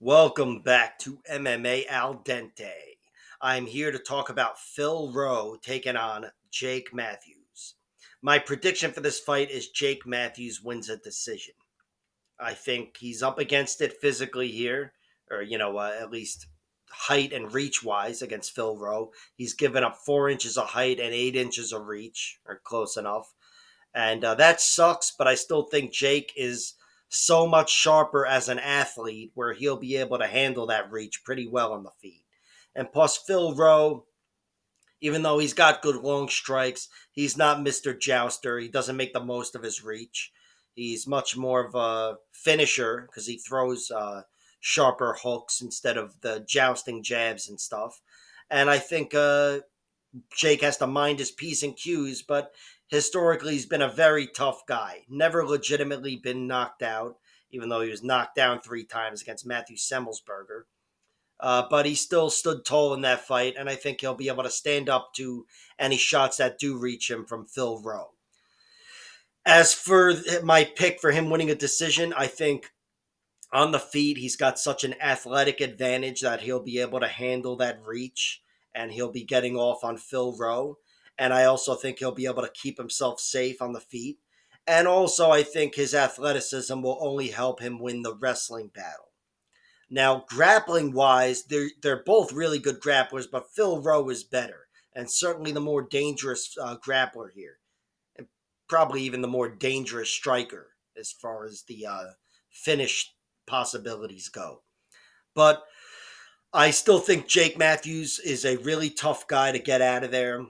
Welcome back to MMA Al Dente. I'm here to talk about Phil Rowe taking on Jake Matthews. My prediction for this fight is Jake Matthews wins a decision. I think he's up against it physically here, or, at least height and reach wise against Phil Rowe. He's given up 4 inches of height and 8 inches of reach, or close enough. And that sucks, but I still think Jake is so much sharper as an athlete where he'll be able to handle that reach pretty well on the feet. And plus, Phil Rowe, even though he's got good long strikes, he's not Mr. Jouster. He doesn't make the most of his reach. He's much more of a finisher because he throws sharper hooks instead of the jousting jabs and stuff. And I think Jake has to mind his P's and Q's, but historically he's been a very tough guy. Never legitimately been knocked out, even though he was knocked down 3 times against Matthew Semmelsberger. But he still stood tall in that fight, and I think he'll be able to stand up to any shots that do reach him from Phil Rowe. As for my pick for him winning a decision, I think on the feet, he's got such an athletic advantage that he'll be able to handle that reach and he'll be getting off on Phil Rowe. And I also think he'll be able to keep himself safe on the feet. And also, I think his athleticism will only help him win the wrestling battle. Now, grappling wise, they're both really good grapplers, but Phil Rowe is better and certainly the more dangerous grappler here, and probably even the more dangerous striker as far as the finish possibilities go. But I still think Jake Matthews is a really tough guy to get out of there.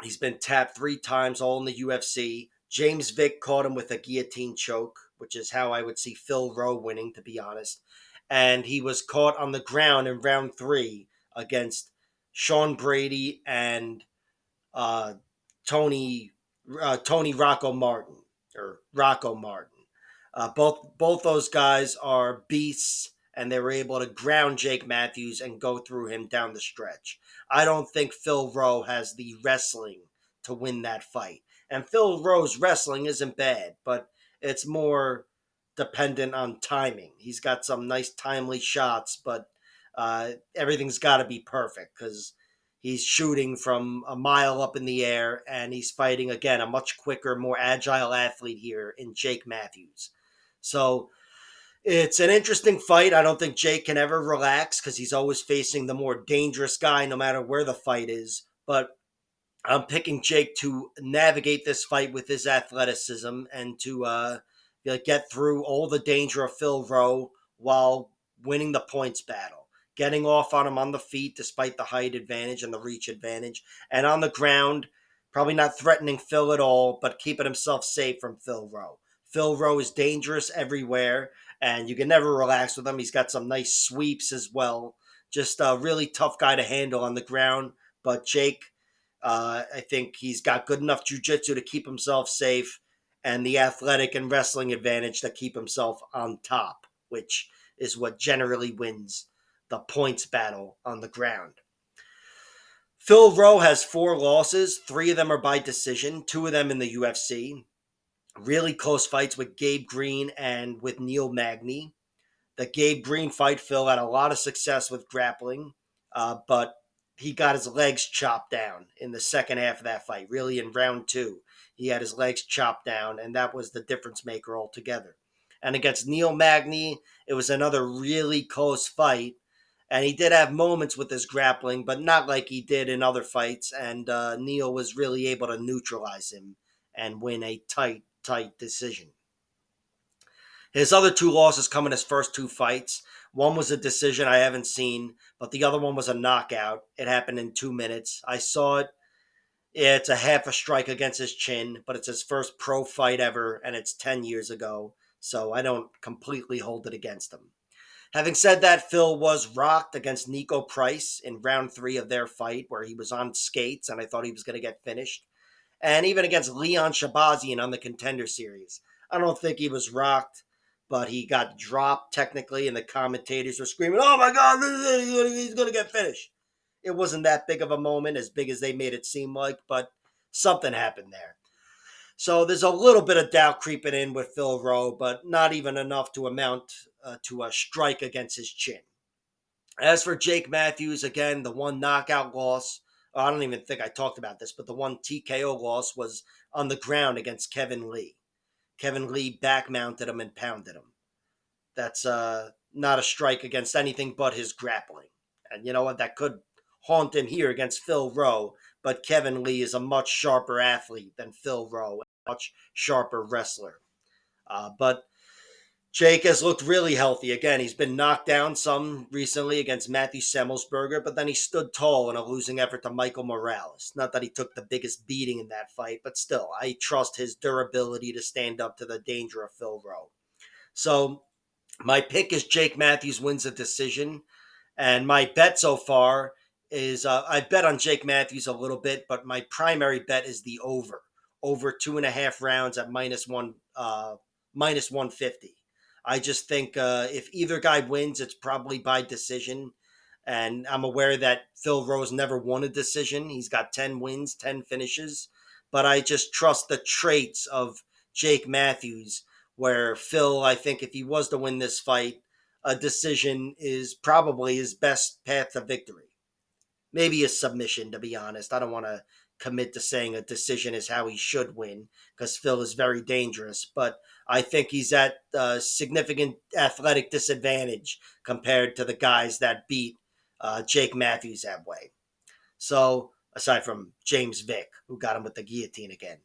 He's been tapped 3 times, all in the UFC. James Vick caught him with a guillotine choke, which is how I would see Phil Rowe winning, to be honest. And he was caught on the ground in round 3 against Sean Brady and uh, Tony Tony Rocco Martin or Rocco Martin. Both those guys are beasts, and they were able to ground Jake Matthews and go through him down the stretch. I don't think Phil Rowe has the wrestling to win that fight. And Phil Rowe's wrestling isn't bad, but it's more dependent on timing. He's got some nice timely shots, but everything's got to be perfect because he's shooting from a mile up in the air, and he's fighting, again, a much quicker, more agile athlete here in Jake Matthews. So it's an interesting fight. I don't think Jake can ever relax because he's always facing the more dangerous guy no matter where the fight is. But I'm picking Jake to navigate this fight with his athleticism and to get through all the danger of Phil Rowe while winning the points battle. Getting off on him on the feet despite the height advantage and the reach advantage. And on the ground, probably not threatening Phil at all, but keeping himself safe from Phil Rowe. Phil Rowe is dangerous everywhere, and you can never relax with him. He's got some nice sweeps as well. Just a really tough guy to handle on the ground. But Jake, I think he's got good enough jiu-jitsu to keep himself safe and the athletic and wrestling advantage to keep himself on top, which is what generally wins the points battle on the ground. Phil Rowe has 4 losses. 3 of them are by decision, 2 of them in the UFC. Really close fights with Gabe Green and with Neil Magny. The Gabe Green fight, Phil had a lot of success with grappling, but he got his legs chopped down in the second half of that fight, really in round 2. He had his legs chopped down, and that was the difference maker altogether. And against Neil Magny, it was another really close fight, and he did have moments with his grappling, but not like he did in other fights, and Neil was really able to neutralize him and win a tight decision. His other 2 losses come in his first 2 fights. One was a decision I haven't seen, but the other one was a knockout. It happened in 2 minutes. I saw it. It's a half a strike against his chin, but it's his first pro fight ever, and it's 10 years ago, so I don't completely hold it against him. Having said that, Phil was rocked against Nico Price in round 3 of their fight, where he was on skates, and I thought he was going to get finished. And even against Leon Shabazian on the Contender Series. I don't think he was rocked, but he got dropped technically, and the commentators were screaming, "Oh my God, he's going to get finished." It wasn't that big of a moment, as big as they made it seem like, but something happened there. So there's a little bit of doubt creeping in with Phil Rowe, but not even enough to amount strike against his chin. As for Jake Matthews, again, the one knockout loss, I don't even think I talked about this, but the one TKO loss was on the ground against Kevin Lee. Kevin Lee back mounted him and pounded him. That's not a strike against anything but his grappling. And you know what? That could haunt him here against Phil Rowe, but Kevin Lee is a much sharper athlete than Phil Rowe, a much sharper wrestler. But Jake has looked really healthy. Again, he's been knocked down some recently against Matthew Semmelsberger, but then he stood tall in a losing effort to Michael Morales. Not that he took the biggest beating in that fight, but still, I trust his durability to stand up to the danger of Phil Rowe. So my pick is Jake Matthews wins a decision. And my bet so far is I bet on Jake Matthews a little bit, but my primary bet is the over 2.5 rounds at minus 150. I just think if either guy wins, it's probably by decision. And I'm aware that Phil Rose never won a decision. He's got 10 wins, 10 finishes. But I just trust the traits of Jake Matthews, where Phil, I think if he was to win this fight, a decision is probably his best path to victory. Maybe a submission, to be honest. I don't want to commit to saying a decision is how he should win because Phil is very dangerous, but I think he's at a significant athletic disadvantage compared to the guys that beat Jake Matthews that way. So, aside from James Vick, who got him with the guillotine again.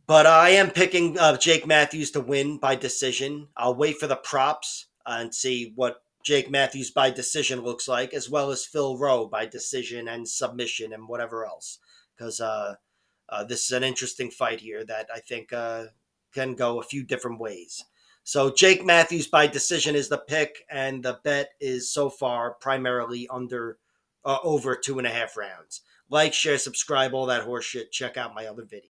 But I am picking Jake Matthews to win by decision. I'll wait for the props and see what Jake Matthews by decision looks like, as well as Phil Rowe by decision and submission and whatever else. Because this is an interesting fight here that I think can go a few different ways. So Jake Matthews by decision is the pick, and the bet is so far primarily over 2.5 rounds. Like, share, subscribe, all that horse shit. Check out my other videos.